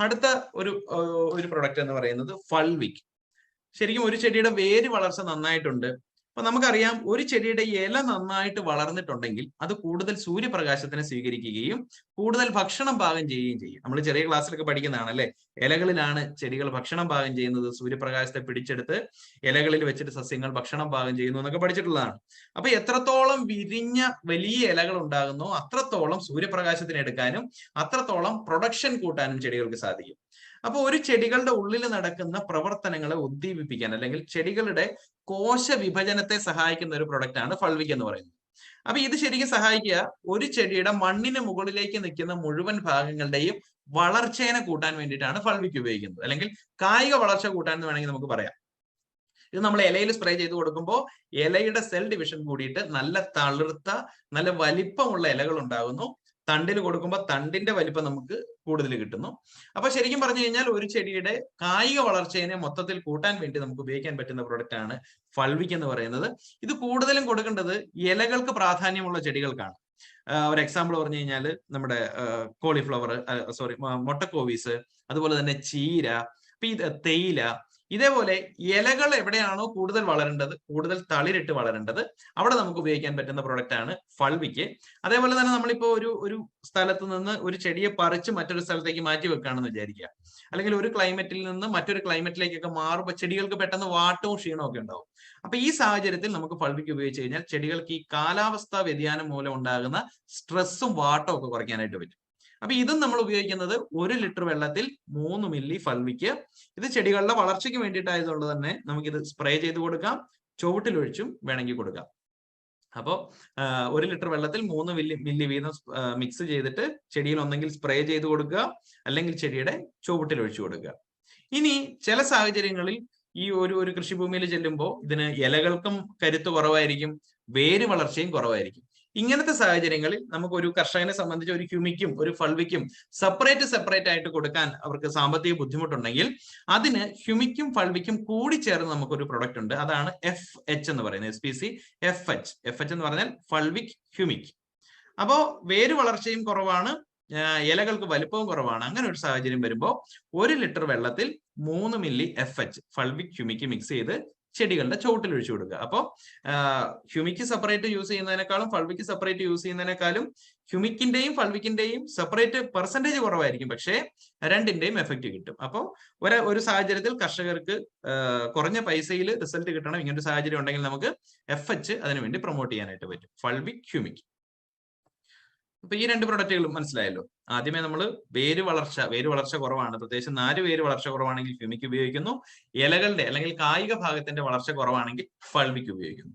അടുത്ത ഒരു പ്രൊഡക്റ്റ് എന്ന് പറയുന്നത് ഫൾവിക്. ശരിക്കും ഒരു ചെടിയുടെ വേര് വളർച്ച നന്നായിട്ടുണ്ട്. അപ്പൊ നമുക്കറിയാം, ഒരു ചെടിയുടെ ഇല നന്നായിട്ട് വളർന്നിട്ടുണ്ടെങ്കിൽ അത് കൂടുതൽ സൂര്യപ്രകാശത്തിനെ സ്വീകരിക്കുകയും കൂടുതൽ ഭക്ഷണം പാകം ചെയ്യുകയും ചെയ്യും. നമ്മൾ ചെറിയ ക്ലാസ്സിലൊക്കെ പഠിക്കുന്നതാണ് അല്ലെ, ഇലകളിലാണ് ചെടികൾ ഭക്ഷണം പാകം ചെയ്യുന്നത്, സൂര്യപ്രകാശത്തെ പിടിച്ചെടുത്ത് ഇലകളിൽ വെച്ചിട്ട് സസ്യങ്ങൾ ഭക്ഷണം പാകം ചെയ്യുന്നു എന്നൊക്കെ പഠിച്ചിട്ടുള്ളതാണ്. അപ്പൊ എത്രത്തോളം വിരിഞ്ഞ വലിയ ഇലകൾ ഉണ്ടാകുന്നോ അത്രത്തോളം സൂര്യപ്രകാശത്തിന് എടുക്കാനും അത്രത്തോളം പ്രൊഡക്ഷൻ കൂട്ടാനും ചെടികൾക്ക് സാധിക്കും. അപ്പൊ ഒരു ചെടികളുടെ ഉള്ളിൽ നടക്കുന്ന പ്രവർത്തനങ്ങളെ ഉദ്ദീപിപ്പിക്കാൻ അല്ലെങ്കിൽ ചെടികളുടെ കോശ വിഭജനത്തെ സഹായിക്കുന്ന ഒരു പ്രൊഡക്റ്റ് ആണ് ഫൾവിക് എന്ന് പറയുന്നത്. അപ്പൊ ഇത് ശരിക്കും സഹായിക്കുക ഒരു ചെടിയുടെ മണ്ണിന് മുകളിലേക്ക് നിൽക്കുന്ന മുഴുവൻ ഭാഗങ്ങളുടെയും വളർച്ചയെ കൂട്ടാൻ വേണ്ടിയിട്ടാണ് ഫൾവിക് ഉപയോഗിക്കുന്നത്, അല്ലെങ്കിൽ കായിക വളർച്ച കൂട്ടാൻ എന്ന് വേണമെങ്കിൽ നമുക്ക് പറയാം. ഇത് നമ്മൾ ഇലയിൽ സ്പ്രേ ചെയ്ത് കൊടുക്കുമ്പോൾ ഇലയുടെ സെൽ ഡിവിഷൻ കൂടിയിട്ട് നല്ല തളിർത്ത നല്ല വലിപ്പമുള്ള ഇലകൾ ഉണ്ടാകുന്നു. തണ്ടിൽ കൊടുക്കുമ്പോൾ തണ്ടിന്റെ വലിപ്പം നമുക്ക് കൂടുതൽ കിട്ടുന്നു. അപ്പൊ ശരിക്കും പറഞ്ഞു കഴിഞ്ഞാൽ ഒരു ചെടിയുടെ കായിക വളർച്ചയെ മൊത്തത്തിൽ കൂട്ടാൻ വേണ്ടി നമുക്ക് ഉപയോഗിക്കാൻ പറ്റുന്ന പ്രൊഡക്റ്റ് ആണ് ഫൾവിക് എന്ന് പറയുന്നത്. ഇത് കൂടുതലും കൊടുക്കേണ്ടത് ഇലകൾക്ക് പ്രാധാന്യമുള്ള ചെടികൾക്കാണ്. ഒരു എക്സാമ്പിൾ പറഞ്ഞു കഴിഞ്ഞാൽ നമ്മുടെ കോളിഫ്ലവർ, മുട്ടക്കോവീസ്, അതുപോലെ തന്നെ ചീര, തേയില, ഇതേപോലെ ഇലകൾ എവിടെയാണോ കൂടുതൽ വളരേണ്ടത്, കൂടുതൽ തളിരിട്ട് വളരേണ്ടത്, അവിടെ നമുക്ക് ഉപയോഗിക്കാൻ പറ്റുന്ന പ്രൊഡക്റ്റ് ആണ് ഫൾവിക്. അതേപോലെ തന്നെ നമ്മളിപ്പോ ഒരു സ്ഥലത്ത് നിന്ന് ഒരു ചെടിയെ പറിച്ച് മറ്റൊരു സ്ഥലത്തേക്ക് മാറ്റി വെക്കുകയാണെന്ന് വിചാരിക്കുക, അല്ലെങ്കിൽ ഒരു ക്ലൈമറ്റിൽ നിന്ന് മറ്റൊരു ക്ലൈമറ്റിലേക്കൊക്കെ മാറുമ്പോൾ ചെടികൾക്ക് പെട്ടെന്ന് വാട്ടവും ക്ഷീണവും ഒക്കെ ഉണ്ടാവും. അപ്പൊ ഈ സാഹചര്യത്തിൽ നമുക്ക് ഫൾവിക് ഉപയോഗിച്ച് കഴിഞ്ഞാൽ ചെടികൾക്ക് ഈ കാലാവസ്ഥാ വ്യതിയാനം മൂലം ഉണ്ടാകുന്ന സ്ട്രെസ്സും വാട്ടവും ഒക്കെ കുറയ്ക്കാനായിട്ട് പറ്റും. അപ്പൊ ഇതും നമ്മൾ ഉപയോഗിക്കുന്നത് 1 ലിറ്റർ വെള്ളത്തിൽ 3 മില്ലി ഫൾവിക്. ഇത് ചെടികളുടെ വളർച്ചയ്ക്ക് വേണ്ടിയിട്ടായതുകൊണ്ട് തന്നെ നമുക്കിത് സ്പ്രേ ചെയ്ത് കൊടുക്കാം, ചുവട്ടിലൊഴിച്ചും വേണമെങ്കിൽ കൊടുക്കാം. അപ്പോൾ 1 ലിറ്റർ വെള്ളത്തിൽ 3 മില്ലി വീതം മിക്സ് ചെയ്തിട്ട് ചെടിയിൽ ഒന്നെങ്കിൽ സ്പ്രേ ചെയ്ത് കൊടുക്കുക, അല്ലെങ്കിൽ ചെടിയുടെ ചുവട്ടിൽ ഒഴിച്ചു കൊടുക്കുക. ഇനി ചില സാഹചര്യങ്ങളിൽ ഈ ഒരു കൃഷിഭൂമിയിൽ ചെല്ലുമ്പോൾ ഇതിന് ഇലകൾക്കും കരുത്ത് കുറവായിരിക്കും, വേര് വളർച്ചയും കുറവായിരിക്കും. ഇങ്ങനത്തെ സാഹചര്യങ്ങളിൽ നമുക്ക് ഒരു കർഷകനെ സംബന്ധിച്ച് ഒരു ഹ്യൂമിക്കും ഒരു ഫൾവിക്കും സെപ്പറേറ്റ് ആയിട്ട് കൊടുക്കാൻ അവർക്ക് സാമ്പത്തിക ബുദ്ധിമുട്ടുണ്ടെങ്കിൽ അതിന് ഹ്യൂമിക്കും ഫൾവിക്കും കൂടി ചേർന്ന് നമുക്കൊരു പ്രൊഡക്റ്റ് ഉണ്ട്. അതാണ് FH എന്ന് പറയുന്നത്, SPC FH എന്ന് പറഞ്ഞാൽ ഫൾവിക് ഹ്യൂമിക്. അപ്പോ വേര് വളർച്ചയും കുറവാണ്, ഇലകൾക്ക് വലുപ്പവും കുറവാണ്. അങ്ങനെ ഒരു സാഹചര്യം വരുമ്പോൾ 1 ലിറ്റർ വെള്ളത്തിൽ 3 milli FH fulvic humic mix ചെയ്ത് ചെടികളുടെ ചുവട്ടിൽ ഒഴിച്ചു കൊടുക്കുക. അപ്പോൾ ഹ്യൂമിക്ക് സെപ്പറേറ്റ് യൂസ് ചെയ്യുന്നതിനേക്കാളും ഫൾവിക്ക് സെപ്പറേറ്റ് യൂസ് ചെയ്യുന്നതിനേക്കാളും ഹ്യൂമിക്കിന്റെയും ഫൾവിക്കിന്റെയും സെപ്പറേറ്റ് പെർസെന്റേജ് കുറവായിരിക്കും, പക്ഷേ രണ്ടിന്റെയും എഫക്റ്റ് കിട്ടും. അപ്പോൾ ഒരു സാഹചര്യത്തിൽ കർഷകർക്ക് കുറഞ്ഞ പൈസയിൽ റിസൾട്ട് കിട്ടണം, ഇങ്ങനൊരു സാഹചര്യം ഉണ്ടെങ്കിൽ നമുക്ക് FH അതിനുവേണ്ടി പ്രൊമോട്ട് ചെയ്യാനായിട്ട് പറ്റും, ഫൾവിക് ഹ്യൂമിക്. അപ്പൊ ഈ 2 പ്രൊഡക്റ്റുകളും മനസ്സിലായല്ലോ. ആദ്യമേ നമ്മൾ വേര് വളർച്ച കുറവാണ്, പ്രത്യേകിച്ച് 4 വേര് വളർച്ച കുറവാണെങ്കിൽ ഹ്യൂമിക് ഉപയോഗിക്കുന്നു. ഇലകളുടെ അല്ലെങ്കിൽ കായിക ഭാഗത്തിന്റെ വളർച്ച കുറവാണെങ്കിൽ ഫൾവിക് ഉപയോഗിക്കുന്നു.